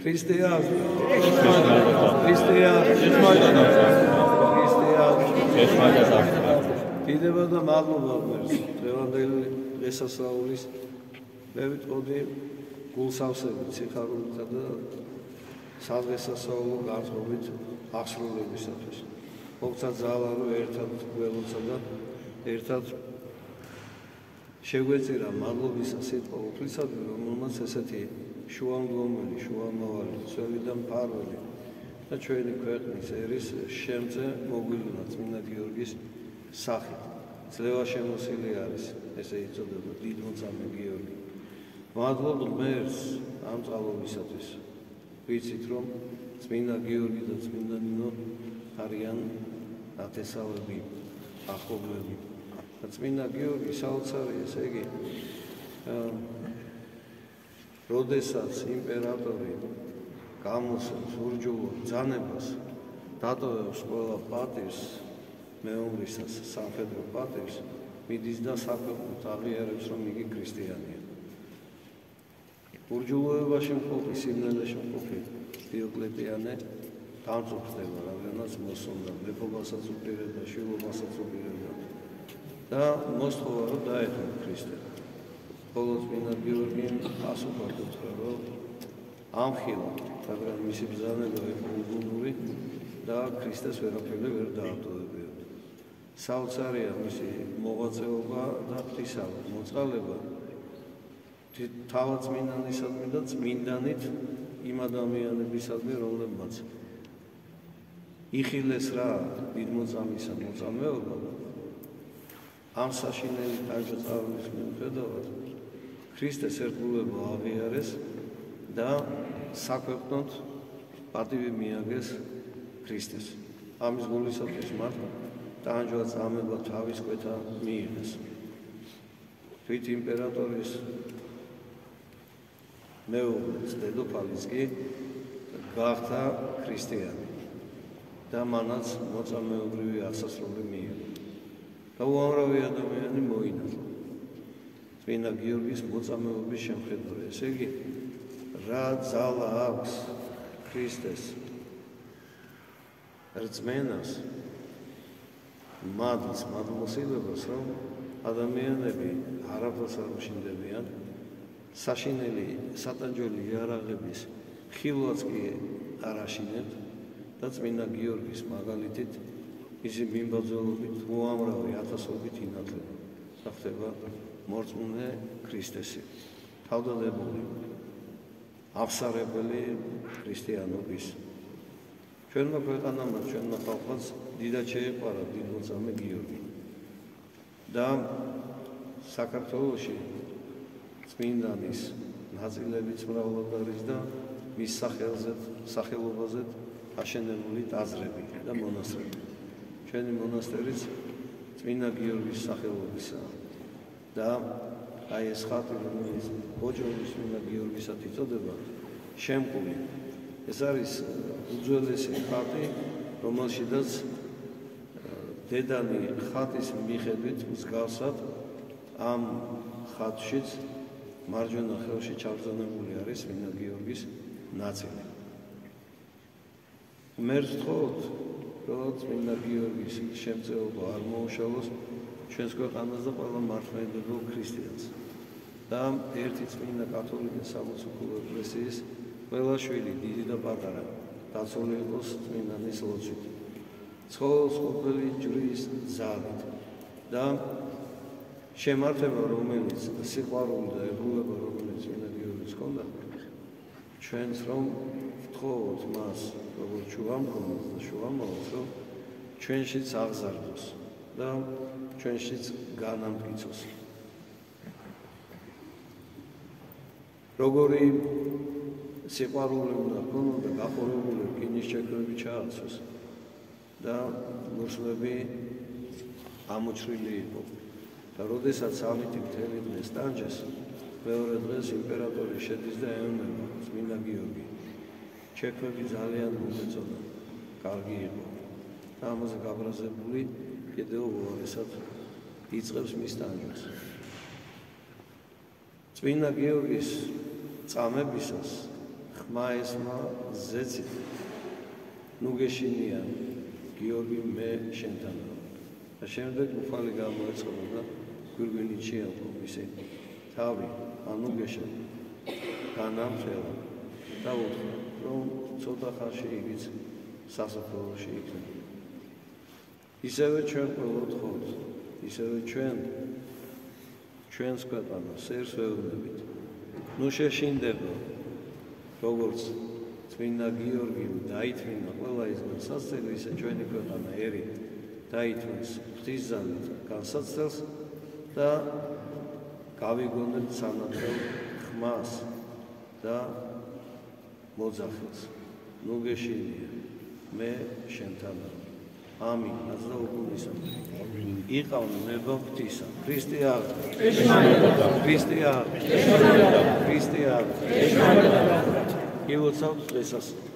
Христиан. დიდება და მადლობა ღმერთს. დღევანდელი დღესასწაულის მე ვიტყოდი გულსავსებით, სიხარულითა და სადღესასწაულო განწყობით აღსრულებისათვის. მოგცა ძალა რომ ერთად გველოცა და ერთად შეგვეწირა მადლობისა სიტყვა უფლისადმი, რომელმაც ესეთი შუამდგომელი, შუამავალი, ძველი და მფარველი და ჩვენი ქვეყნის ერის შემწე მოგვივლნა წმინდა გიორგის სახით. ძლევა შემოსილი არის, ესე იწოდება დიდმოწამე გიორგი. მადლობ ღმერთს ამ წყალობისათვის. ვიცით რომ წმინდა გიორგი და წმინდა ნინო არიან ათესავები, ახლობლები. და წმინდა გიორგი საოცარი, ესე იგი როდესაც იმპერატორი გამოსცემს ურჯულო ბრძანებას, დატოვებს ყველა პატივს, მეომრისას სამხედრო პატივს, მიდის და საქვეყნოდ აღიარებს, რომ იგი ქრისტიანია. ურჯულოებაში მყოფი, სიმნელეში მყოფი დიოკლეტიანე დამწუხრდება, რადგანაც მოსწონდა, მეფობასაც უპირებდა, შვილობასაც უპირებდა და მოსთხოვა, რომ დაეთმო ქრისტე. ხოლო წმინდა გიორგიმ პასუხად უთხრა, რომ ამხილა, რადგან მისი ბრძანება იყო უგუნური და ქრისტეს ვერაფერი ვერ დაატოვებია. საოცარია მისი მოღვაწეობა და ღვთისავა, მოწყალება თავად წმინდანისადმი და წმინდანით იმ ადამიანებისადმი, რომლებმაც იხილეს რა დიდმოწამისა მოწამეობა, ამ საშინელი თავშეწარულის მიუხედავად ქრისტეს ერთგულება აღიარეს და საქვეყნოდ პატივი მიაგეს ქრისტეს. ამის გულისათვის მათ ტანჯვა წამება თავის კვეთა მიიღეს. თვით იმპერატორის მეუღლის დედოფალის კი გახდა ქრისტიანი და მანაც მოწამეობრივი ასასრული მიიღო. და უამრავი ადამიანი მოინათლა წმინდა გიორგის მოწამეობის შემხედველი. ესე იგი, რა ძალა აქვს ქრისტეს რწმენას, მადლს, მადლმოსილებას, რომ ადამიანები არაფერს არ უშინდებიან, საშინელი სატანჯველი იარაღების ხილვაც კი არ აშინებთ და წმინდა გიორგის მაგალითით ისი მიმბაძველობით უამრავი ათასობით ინათლება. ხდება მორწმუნე ქრისტესი, თავდადებული, აღსარებელი ქრისტიანობის. ჩვენმა ქვეყანამ და ჩვენმა ხალხმაც დიდად შეეყვარა დიდმოწამე გიორგი. და საქართველოში წმინდანის ნაწილებიც მრავლად არის და მის სახელობაზე აშენებული ტაძრები და მონასტრები. ჩვენი მონასტერიც წმინდა გიორგის სახელობისაა. და აი ეს ხატი, რომელიც ბოჭორის წმინდა გიორგისად იწოდება, შემკული. ეს არის უძველესი ხატი, რომელშიც დედანი ხატის მიხედვით მსგავსად ამ ხატშიც მარჯვენა ხელში ჩაბრძანებული არის წმინდა გიორგის ნაწილი. მერც ვთხოვთ, რომ წმინდა გიორგის შემწეობა არ მოუშალოს ჩვენს ქვეყანას და ყველა მართლმადიდებელ ქრისტიანს. და ერთი წმინდა კათოლიკე სამოციქულო ეკლესიის ყველა შვილი, დიდი და პატარა, დაცული იყოს წმინდანის ლოცვით, ცხოველს ყოფილი ჯვრის ძალით და შემართება, რომელიც სიყვარული და ერთგულება, რომელიც წმინდა გიორგის ჰქონდა, ჩვენს რომ ვთხოვოთ მას, როგორც შუამდგომელს და შუამავალს, რომ ჩვენშიც აღზარდოს და ჩვენშიც განამტკიცოს. როგორი სიყვარული უნდა ჰქონოდა და გაყურებული რკინის ჩექმები ჩააცოს და მოსვლები ამოჩრილი იყო. და როდესაც ამით მთელი დღე სტანჯეს, მეორე დღეს იმპერატორი შედის და ეუბნება წმინდა გიორგი. ჩექმები ძალიან მომეწონა, კარგი იყო. და ამაზე გაბრაზებული კიდევ უარესად იწყებს მის ტანჯვას. წმინდა გიორგის წამებისას ხმაესმა ზეცით ნუ გეშინია გიორგი მე შენთანა და შემდეგ უფალი გამოეწყო და გვირგვინით შეალყო ისე თავი ანუ გეშა განამწელა და უთხრა რომ ცოტა ხანში იგიც სასაფლაოში იქნება ისევე ჩვენ ყოველდღე ვთხოვთ ისევე ჩვენს ქვეყანას ერს ვეუბნებით ნუ შეშინდება როგორც წმინდა გიორგიმ დაითმინა ყველა ის განსაცდელი ისე ჩვენი ქვეყანა ერი დაითმის ღვთისძალით განსაცდელს და გავიგონებთ სანაცვლო ხმას და მოძახილს ნუ გეშინია მე შენთანა ამინ აზრაუკუნისა იყავნ ნება ღვთისა ქრისტე აღდგა ქრისტე აღდგა ქრისტე აღდგა გილოცავთ დღესასწაულს